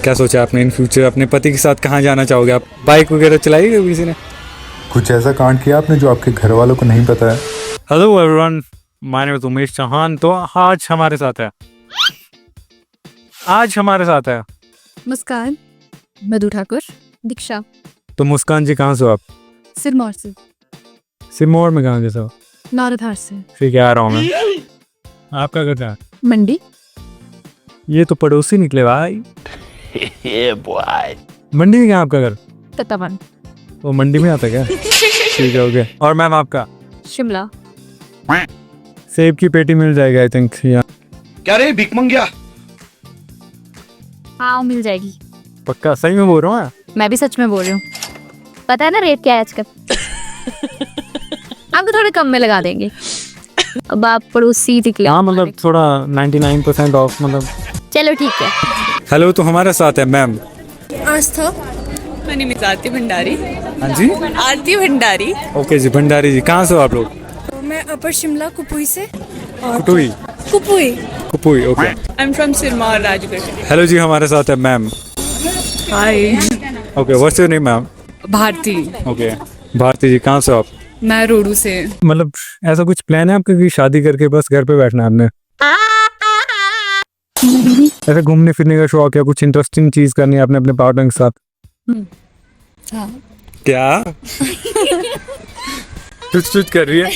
क्या सोचा आपने इन फ्यूचर अपने पति के साथ कहाँ जाना चाहोगे आप? बाइक वगैरह चलाई है किसी ने? कुछ ऐसा कांड किया आपने जो आपके घर वालों को नहीं पता है? Hello everyone, my name is Umesh Chauhan. तो आज हमारे साथ है मुस्कान, मधु ठाकुर, दीक्षा। तो मुस्कान जी कहाँ से हो आप? सिरमौर से। सिरमौर में कहाँ से हो? नौरधार से। ठीक है, आ रहा हूँ मैं। आपका घर कहाँ? मंडी। ये तो पड़ोसी निकले भाई। मंडी में क्या आपका घर? तत्तावन। वो मंडी में आता क्या? ठीक है, ओके। और मैम आपका? शिमला। सेब की पेटी मिल जाएगी आई थिंक यहाँ। क्या रे भीख मंगिया? हाँ, मिल जाएगी। पक्का सही में बोल रहा हूँ? मैं भी सच में बोल रही हूँ। पता है ना रेट क्या है आजकल? आपको थोड़े कम में लगा देंगे। अब आप पड़ोसी निकले। हाँ, मतलब थोड़ा 99% ऑफ मतलब। चलो ठीक है। हेलो, तो हमारे साथ है ma'am Aastha. My name is आरती भंडारी। हाँ जी, आरती भंडारी। ओके जी। भंडारी जी कहाँ से हो आप लोग? मैं अपर शिमला कुपुई से। Kutui? Kupui, okay. I'm from Sirmaur Rajgarh. Hello ji, हमारे साथ है ma'am. Hi. Okay, what's your name ma'am? Bharti. Okay, Bharti ji कहाँ से हो आप? मैं रोडू से। मतलब ऐसा कुछ प्लान है आपका कि शादी करके बस घर पे बैठना है आपने? ऐसा घूमने फिरने का शौक है, कुछ इंटरेस्टिंग चीज करनी है आपने अपने पार्टनर के साथ? हाँ। क्या चुच कर रही है?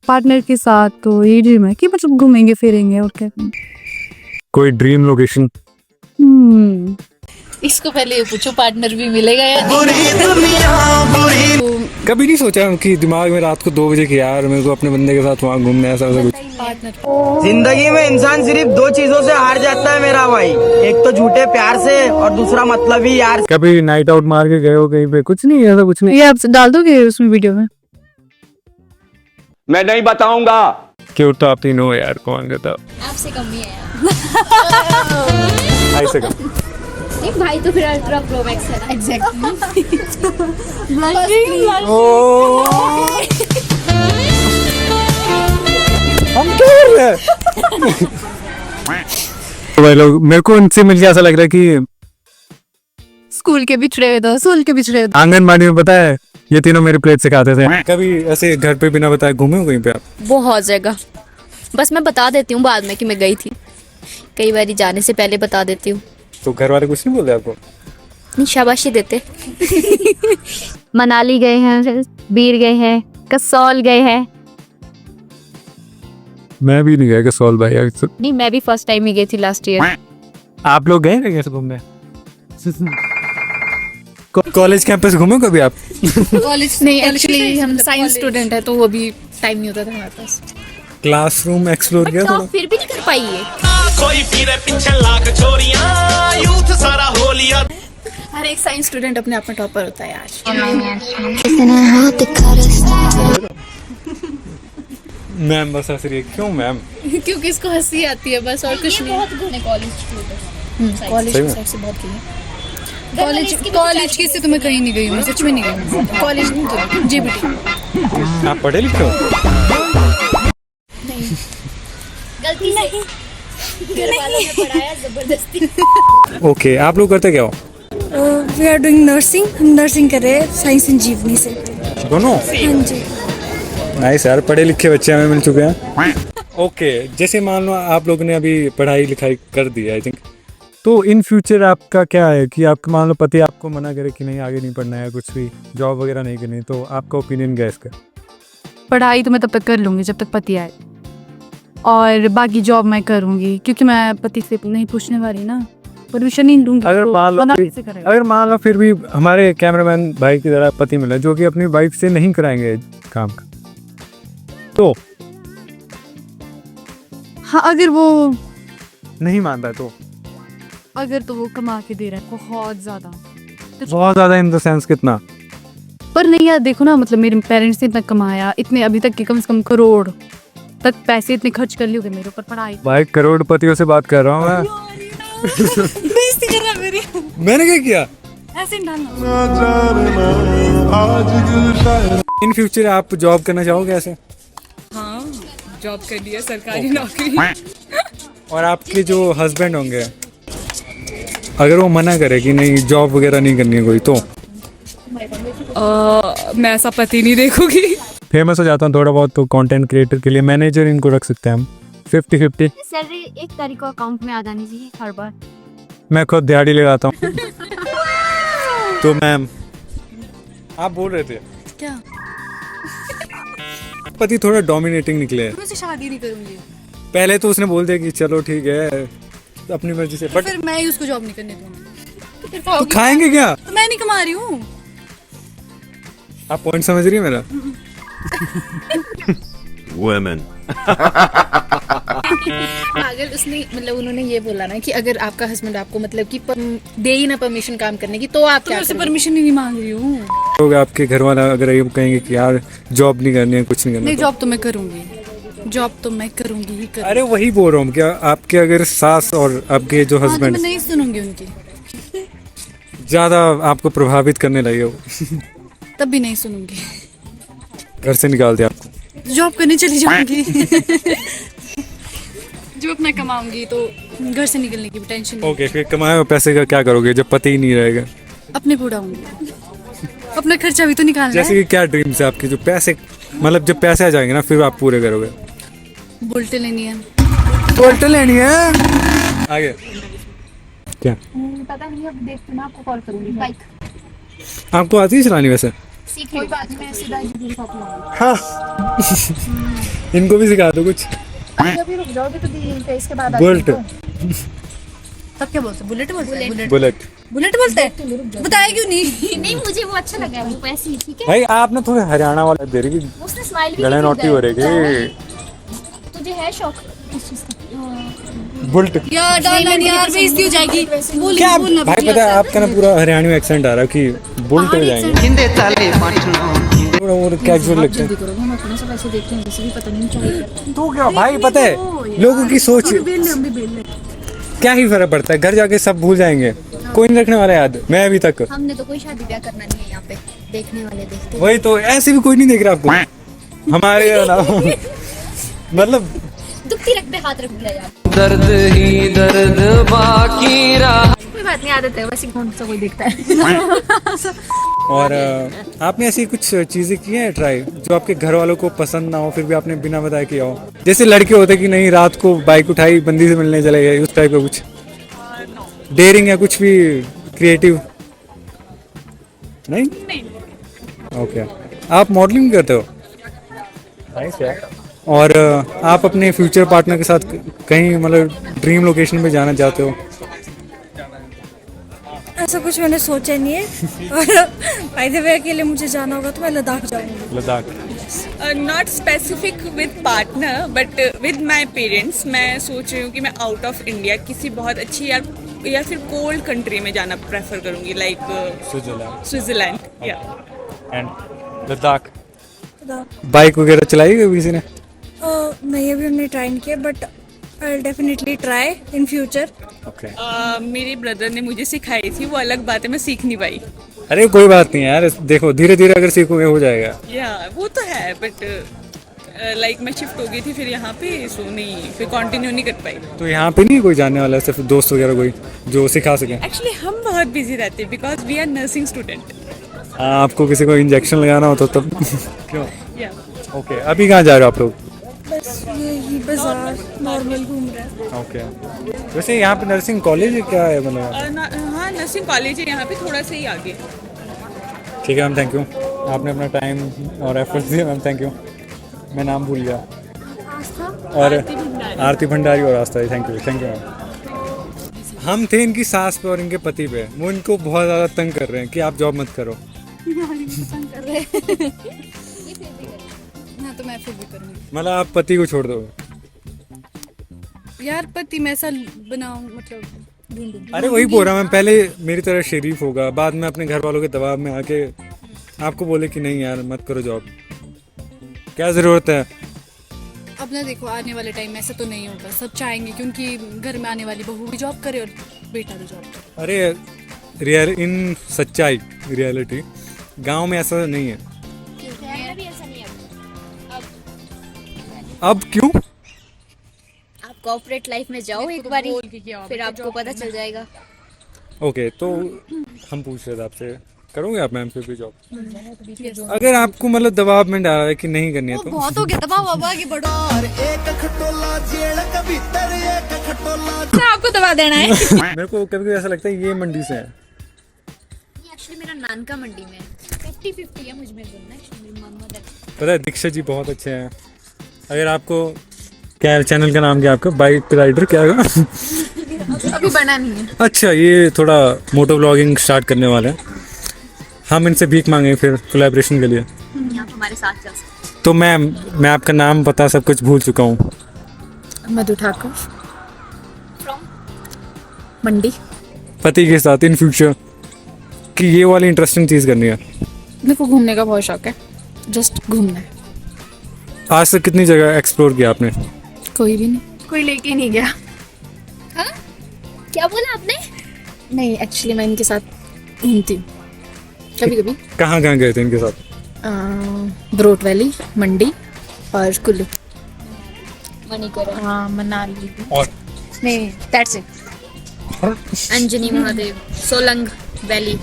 पार्टनर के साथ तो ये ड्रीम है कि मतलब घूमेंगे फिरेंगे और क्या। कोई ड्रीम लोकेशन? इसको पहले ये पूछो पार्टनर भी मिलेगा या कभी नहीं सोचा कि दिमाग में रात को 2 बजे की यार मेरे को अपने बंदे के साथ वहाँ घूमना है, ऐसा कुछ? जिंदगी में इंसान सिर्फ 2 चीजों से हार जाता है मेरा भाई, एक तो झूठे प्यार से और दूसरा मतलबी यार। कभी नाइट आउट मार के गए हो कहीं पे? कुछ नहीं, ऐसा कुछ नहीं। ये आप डाल दोगे उसमें वीडियो में? मैं नहीं बताऊंगा। क्यूट तो आप तीन हो यार, कौन कहता? आपसे कम ही है यार। भाई से कम? नहीं भाई तो फिर अल्ट्रा प्रो मैक्स है ना। एग्जैक्टली। हम क्या कर रहे हैं? तो भाई लोग, मेरे को इनसे मिलके ऐसा लग रहा है कि स्कूल के बिछड़े हुए। आंगनबाड़ी में पता है ये तीनों मेरी प्लेट से खाते थे। कभी ऐसे घर पे बिना बताए घूमे हो कहीं पे आप? बहुत जगह। बस मैं बता देती हूँ बाद में कि मैं गई थी। कई बार जाने से पहले बता देती हूँ। तो घर वाले कुछ नहीं बोलते आपको? नहीं, शाबाशी देते। मनाली गए हैं, बीर गए हैं, कसौल गए हैं। मैं भी नहीं गया कसौल भाई। नहीं, मैं भी फर्स्ट टाइम ही गई थी लास्ट ईयर। आप लोग गए कैसे घूमने? कॉलेज कैंपस घूमे कभी आप? कॉलेज नहीं, एक्चुअली हम साइंस स्टूडेंट है तो वो भी टाइम नहीं होता था हमारे पास। क्लासरूम एक्सप्लोर किया तो थोड़ा? आप फिर भी नहीं कर पाई है। कोई फिरे पीछे लाख छोरियां, यूथ सारा हो लिया। हर एक साइंस स्टूडेंट अपने आप में टॉपर होता है यार। मैम बस हंस रही है, क्यों मैम? क्योंकि इसको हंसी आती है बस, और कुछ नहीं। कॉलेज की साइड से बहुत की कॉलेज की से तो मैं कहीं नहीं गई हूँ, सच में नहीं गई हूँ। कॉलेज नहीं तो JBT। आप पढ़े लिखे हो? गलती नहीं, घर वालों ने पढ़ाया जबरदस्ती। ओके, आप लोग करते क्या हो? We are doing nursing. हम नर्सिंग कर रहे हैं साइंस इंजीनियरिंग से। दोनों? हाँ जी। नाइस यार, पढ़े लिखे बच्चे हमें मिल चुके हैं। ओके, जैसे मान लो आप लोगों ने अभी पढ़ाई लिखाई कर दी आई थिंक, तो इन फ्यूचर आपका क्या है कि आपका मान लो पति आपको मना करे कि नहीं आगे नहीं पढ़ना है, कुछ भी जॉब वगैरह नहीं करनी, तो आपका ओपिनियन क्या है इसका? पढ़ाई तो मैं तब तक कर लूंगी जब तक पति आए, और बाकी जॉब मैं करूंगी क्योंकि मैं पति से नहीं पूछने वाली ना, परमिशन नहीं लूंगी। अगर मान लो फिर भी हमारे कैमरामैन भाई की तरह पति मिला जो कि अपनी वाइफ से नहीं कराएंगे काम का, तो हाँ, अगर वो नहीं मानता तो वो कमा के दे रहा है बहुत ज्यादा इन द सेंस कितना? पर नहीं यार, देखो ना, मतलब मेरे पेरेंट्स ने इतना कमाया, इतने अभी तक के कम से कम करोड़ तक पैसे इतने खर्च कर लिए मेरे ऊपर पढ़ाई। भाई करोड़पतियों से बात कर रहा हूँ मैं। बेइज्जती कर रहा है मेरी। मैंने क्या किया? ऐसे नहीं डालना। इन फ्यूचर आप जॉब करना चाहोगे ऐसे? हाँ, जॉब कर लिया, सरकारी नौकरी। और आपके जो हस्बैंड होंगे, अगर वो मना करे कि नहीं जॉब वगैरह नहीं करनी है कोई, तो मैं ऐसा पति नहीं देखूंगी। फेमस हो जाता हूँ थोड़ा बहुत, तो कंटेंट क्रिएटर के लिए मैनेजर इनको रख सकते हैं हम 50-50। सैलरी 1 तारीख को अकाउंट में आ जानी चाहिए हर बार। मैं खुद दिहाड़ी लगाता हूँ। तो मैम आप बोल रहे थे क्या? पति थोड़ा डोमिनेटिंग निकले। मैं उससे शादी नहीं करूंगी। पहले तो उसने बोल दिया कि चलो ठीक है अपनी मर्जी से, बट फिर मैं ही उसको जॉब नहीं करने दूंगी। फिर तो खाओगी? खाएंगे क्या? तो मैं नहीं कमा रही हूँ। आप पॉइंट समझ रही है मेरा? Women. अगर उसने मतलब उन्होंने ये बोला ना कि अगर आपका हस्बैंड आपको मतलब कि दे ही ना परमिशन काम करने की, तो आप तो क्या उससे करोगे? परमिशन ही नहीं मांग रही हूँ। लोग आपके घर वाला अगर ये कहेंगे कि यार जॉब नहीं करनी है, कुछ नहीं करना, नहीं, तो? जॉब तो मैं करूंगी। जॉब तो मैं करूंगी ही करूंगी। अरे वही बोल रहा हूँ, क्या आपके अगर सास और आपके जो हाँ, तो हस्बैंड मैं नहीं सुनूंगी उनकी। ज्यादा आपको प्रभावित करने लगे हो, तब भी नहीं सुनूंगी। घर से निकाल दिया आपको, जॉब करने चली जाऊंगी। जो अपना कमाऊंगी तो घर से निकलने की भी टेंशन नहीं। ओके, फिर कमाए हुए पैसे का क्या करोगे जब पति ही नहीं रहेगा? अपने पूरा होंगे, अपना खर्चा भी तो निकालना जैसे है। कि क्या ड्रीम्स है आपकी, जो पैसे मतलब जब पैसे आ जाएंगे ना फिर आप पूरे करोगे? बुलेट लेनी है। बुलेट लेनी है। आगे क्या पता नहीं, अब देखते ना, आपको कॉल करूंगी। बाइक आपको आती है चलानी वैसे? सीख कोई बात नहीं, मैं सीधा ही हाँ। इनको भी सिखा दो कुछ। अभी रुक जाओगे तो 23 के बाद बुलेट तब क्या बोलते? बुलेट बोलते हैं? बुलेट बुलेट बुलेट बोलते हैं? बताया क्यों नहीं? नहीं, मुझे वो अच्छा लगा, वो पैसे ही ठीक है। भाई आप ना थोड़े हरियाणा वाले दे रही, उसने स्माइल भी गले की नोटी थी हो उधर। रही। तुझे है शौक इस चीज का? बुलेट यार डालना नहीं यार, बेइज्जती हो जाएगी। बोल क्या बोलना भाई, पता है आपका ना पूरा हरियाणवी एक्सेंट आ रहा है कि बुलेट पे जाएंगे, थोड़ा और कैजुअल लगता है। करोगे, हम अपने से पैसे देखते हैं, किसी भी पता नहीं चलेगा। तो क्या भाई, पता है लोगों की सोच, क्या ही फर्क पड़ता है, घर जाके सब भूल जाएंगे, कोई नहीं रखने वाला याद, मैं अभी तक। हमने तो कोई शादी ब्याह करना नहीं है यहाँ पे, देखने वाले देखते। वही तो, ऐसे भी कोई नहीं देख रहा आपको हमारे अलावा। मतलब दुखती रख पे हाथ रख दिया यार। कोई बात नहीं, आदत है, वैसे कौन सा कोई देखता है। और आपने ऐसी कुछ चीजें की हैं ट्राई जो आपके घर वालों को पसंद ना हो, फिर भी आपने बिना बताए किया हो? जैसे लड़के होते कि नहीं रात को बाइक उठाई बंदी से मिलने चले गए, उस टाइप का कुछ डेयरिंग या कुछ भी क्रिएटिव? नहीं। ओके, आप मॉडलिंग करते हो? और आप अपने फ्यूचर पार्टनर के साथ कहीं मतलब ड्रीम लोकेशन पे जाना चाहते हो? ऐसा कुछ मैंने सोचा नहीं है। और बाय द वे के लिए मुझे जाना होगा तो मैं लद्दाख जाऊंगी। Ladakh? Not specific with partner but with my parents. मैं सोच रही हूँ कि मैं आउट ऑफ इंडिया किसी बहुत अच्छी या फिर कोल्ड कंट्री में जाना प्रेफर करूँगी, लाइक स्विट्जरलैंड या एंड लद्दाख। बाइक वगैरह चलाई है किसी ने? नहीं, अभी हमने ट्राई नहीं किया, but I will definitely try in future. Okay. मेरे ब्रदर ने मुझे सिखाई थी, वो अलग बात है, मैं सीख नहीं पाई। अरे कोई बात नहीं यार, देखो धीरे धीरे अगर सीखोगे हो जाएगा। या वो तो है, बट लाइक मैं शिफ्ट हो गई थी फिर यहाँ पे, सो नहीं फिर कंटिन्यू नहीं कर पाई। तो यहाँ पे नहीं कोई जानने वाला, सिर्फ दोस्त वगैरह कोई जो सिखा सके? एक्चुअली हम बहुत बिजी रहते हैं because we are nursing student. आपको किसी को इंजेक्शन लगाना हो तो तब क्यों? या ओके, अभी कहाँ जा रहे हो आप लोग? बस यही बाजार नॉर्मल घूम रहे हैं। ओके, वैसे यहाँ पे नर्सिंग कॉलेज क्या है मतलब? हाँ, नर्सिंग कॉलेज है यहाँ पे, थोड़ा सा ही आगे। ठीक है मैम, थैंक यू, आपने अपना टाइम और एफर्ट दिए मैम, थैंक यू। मैं नाम भूल गया। और आरती भंडारी और आस्था, थैंक यू मैम। हम थे इनकी सास पे और इनके पति पे, वो इनको बहुत ज़्यादा तंग कर रहे हैं कि आप जॉब मत करो। हाँ, तो मैं फिर भी करूँगी मतलब आप पति को छोड़ दोगे? यार। पति मैं ऐसा बनाऊँ मतलब ढूंढूं। अरे वही बोल रहा मैं, पहले मेरी तरह शरीफ होगा, बाद में अपने घर वालों के दबाव में आके आपको बोले कि नहीं यार मत करो जॉब, क्या ज़रूरत है? अब ना देखो, आने वाले टाइम में ऐसा तो नहीं होगा। सब चाहेंगे क्योंकि घर में आने वाली बहू भी जॉब करे और बेटा भी जॉब करे। अरे इन सच्चाई रियलिटी गांव में ऐसा नहीं है। अब क्यों? कॉर्पोरेट लाइफ में जाओ एक बारी, फिर आपको पता चल जाएगा। ओके, तो हम पूछ रहे थे आपसे, करोगे आप मैम फिर भी जॉब? अगर आपको मतलब दबाव में डाला है कि नहीं करनी है तो? बहुत हो गया दबाव, अब आगे बढ़ो। आपको दबा देना है। मेरे को कभी कभी ऐसा लगता है ये मंडी से है। एक्चुअली मेरा नानका मंडी में 50-50 है, मुझ में बोलना है। पता है दीक्षा जी बहुत अच्छे हैं। अगर आपको क्या है चैनल का नाम क्या है आपका? बाइक राइडर क्या है? अभी बना नहीं है। अच्छा, ये थोड़ा मोटो ब्लॉगिंग स्टार्ट करने वाले हैं। हम इनसे भीख मांगे फिर कोलैबोरेशन के लिए। आप हमारे साथ चल सकते। तो मैं आपका नाम पता सब कुछ भूल चुका हूँ। मधु ठाकुर फ्रॉम मंडी। पति के साथ इन फ्यूचर कि ये वाली इंटरेस्टिंग चीज़ करनी है। मेरे को घूमने का बहुत शौक है, जस्ट घूमना है। आज तक कितनी जगह एक्सप्लोर किया आपने? कोई भी नहीं, कोई लेके नहीं गया। हाँ, क्या बोला आपने? नहीं, एक्चुअली मैं इनके साथ घूमती हूँ कभी कभी। कहाँ कहाँ गए थे इनके साथ? ब्रोट वैली, मंडी और कुल्लू। मणिकरण, हाँ, मनाली और नहीं, that's it. Anjani Mahadev, Solang valley,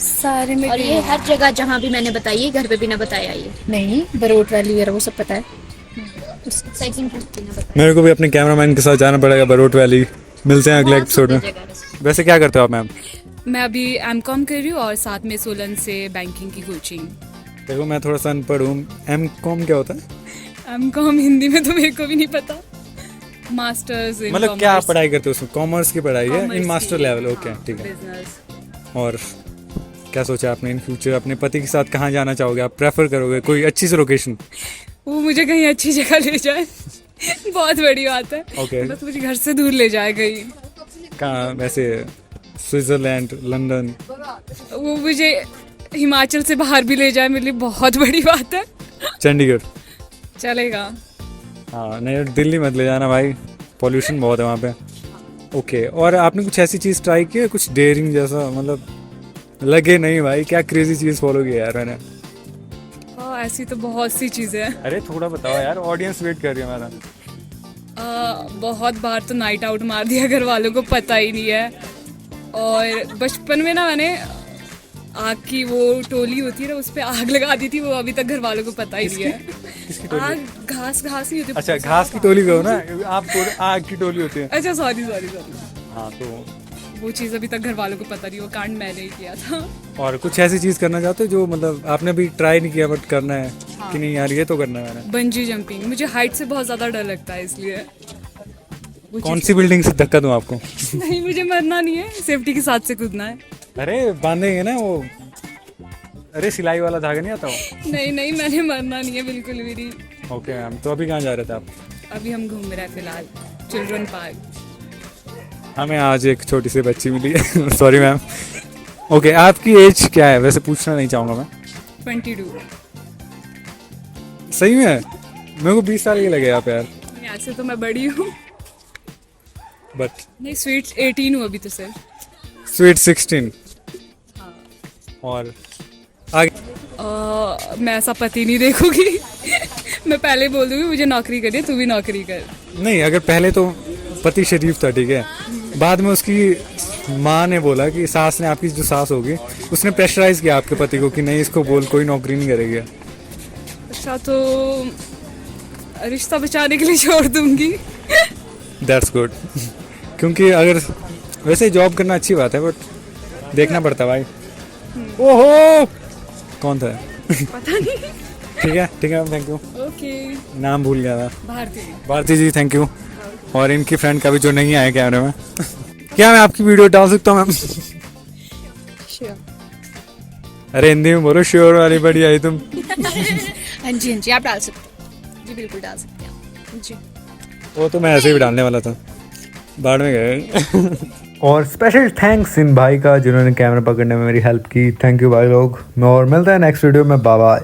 सारे में और ये हर जगह जहाँ भी मैंने बताई है, घर पे भी ना बताया ये। नहीं, ब्रोट वैली वगैरह वो सब पता है। साइकिलिंग ट्रिप भी ना बताया। मेरे को भी अपने कैमरामैन के साथ जाना पड़ेगा बरोट वैली। मिलते हैं अगले एपिसोड में। वैसे क्या करते हो आप मैम? मैं अभी एमकॉम कर रही हूँ और साथ में सोलन से बैंकिंग की कोचिंग। देखो मैं थोड़ा सा अनपढ़ हूँ, एमकॉम क्या होता है? एमकॉम हिंदी में तो मेरे को भी नहीं पता। मास्टर्स इन मतलब क्या आप पढ़ाई करते हो उसमें? कॉमर्स की पढ़ाई है इन मास्टर लेवल? ओके, ठीक है। बिजनेस। और क्या सोचा आपने इन फ्यूचर अपने पति के साथ कहाँ जाना चाहोगे? आप प्रेफर करोगे कोई अच्छी सी लोकेशन? वो मुझे कहीं अच्छी जगह ले जाए। बहुत बड़ी बात है। ओके। बस मुझे घर से दूर ले जाए कहीं। कहाँ वैसे? Switzerland, London? वो मुझे हिमाचल से बाहर भी ले जाए, मेरे लिए बहुत बड़ी बात है। चंडीगढ़ चलेगा। हाँ, नहीं दिल्ली मत ले जाना भाई, पॉल्यूशन बहुत है वहाँ पे। ओके, और आपने कुछ ऐसी चीज़ ट्राई की है, कुछ डेयरिंग जैसा? मतलब लगे नहीं भाई, क्या क्रेजी चीज़ फॉलो किया यार मैंने? हाँ, ऐसी तो बहुत सी चीज़ें हैं। अरे थोड़ा बताओ यार, ऑडियंस वेट कर रही है हमारा। बहुत बार तो नाइट आउट मार दिया, घर वालों को पता ही नहीं है। और बचपन में ना मैंने आग की वो टोली होती है ना, उस पे आग लगा दी थी, वो अभी तक घर वालों को पता ही नहीं है। आग घास नहीं होती। अच्छा, घास की टोली कहो ना आप, आग की टोली होती है। अच्छा, सॉरी। हाँ, तो वो चीज़ अभी तक घर वालों को पता नहीं, वो कांड मैंने ही किया था। और कुछ ऐसी चीज़ करना चाहते हो जो मतलब आपने अभी ट्राई नहीं किया बट करना है? कि नहीं यार ये तो करना है मैंने। बंजी जंपिंग, मुझे हाइट से बहुत ज़्यादा डर लगता है, इसलिए। कौन सी बिल्डिंग से धक्का दूं आपको? नहीं, मुझे मरना नहीं है, सेफ्टी के साथ से कूदना है। अरे बांधेंगे ना वो, अरे सिलाई वाला धागा नहीं आता वो? नहीं, मैंने मरना नहीं है बिल्कुल भी नहीं। ओके मैम, तो अभी कहाँ जा रहे थे आप? अभी हम घूम रहे हैं फिलहाल चिल्ड्रन पार्क। हमें आज एक छोटी सी बच्ची मिली है। Sorry ma'am. ओके, आपकी एज क्या है? वैसे पूछना नहीं चाहूँगा मैं। 22। सही में? मेरे को 20 साल के लगे आप यार। ऐसे तो मैं बड़ी हूँ, बट नहीं, स्वीट 18 हूँ अभी तो सर। स्वीट 16। और आगे मैं ऐसा पति नहीं देखूंगी। मैं पहले बोल दूंगी मुझे नौकरी करनी है, तू भी नौकरी कर। नहीं, अगर पहले तो पति शरीफ था, ठीक है, बाद में उसकी माँ ने बोला कि सास ने, आपकी जो सास होगी उसने प्रेशराइज किया आपके पति को कि नहीं इसको बोल कोई नौकरी नहीं करेगी। अच्छा, तो रिश्ता बचाने के लिए छोड़ दूंगी। That's good. क्योंकि अगर वैसे जॉब करना अच्छी बात है बट देखना पड़ता है भाई। ओहो, कौन था? पता नहीं। ठीक है थैंक यू। ओके, नाम भूल गया था। भारती जी, थैंक यू। और इनकी फ्रेंड का भी जो नहीं आया कैमरे में। क्या मैं आपकी वीडियो डाल सकता हूँ मैम? अरे हिंदी में बोलो, श्योर वाली बड़ी आई तुम। हाँ जी, आप डाल सकते हो जी, बिल्कुल डाल सकते हैं जी। वो तो मैं ऐसे ही डालने वाला था, बाढ़ में गए। और स्पेशल थैंक्स इन भाई का जिन्होंने कैमरा पकड़ने में मेरी हेल्प की। थैंक यू भाई लोग। और मिलते हैं नेक्स्ट वीडियो में। Bye bye.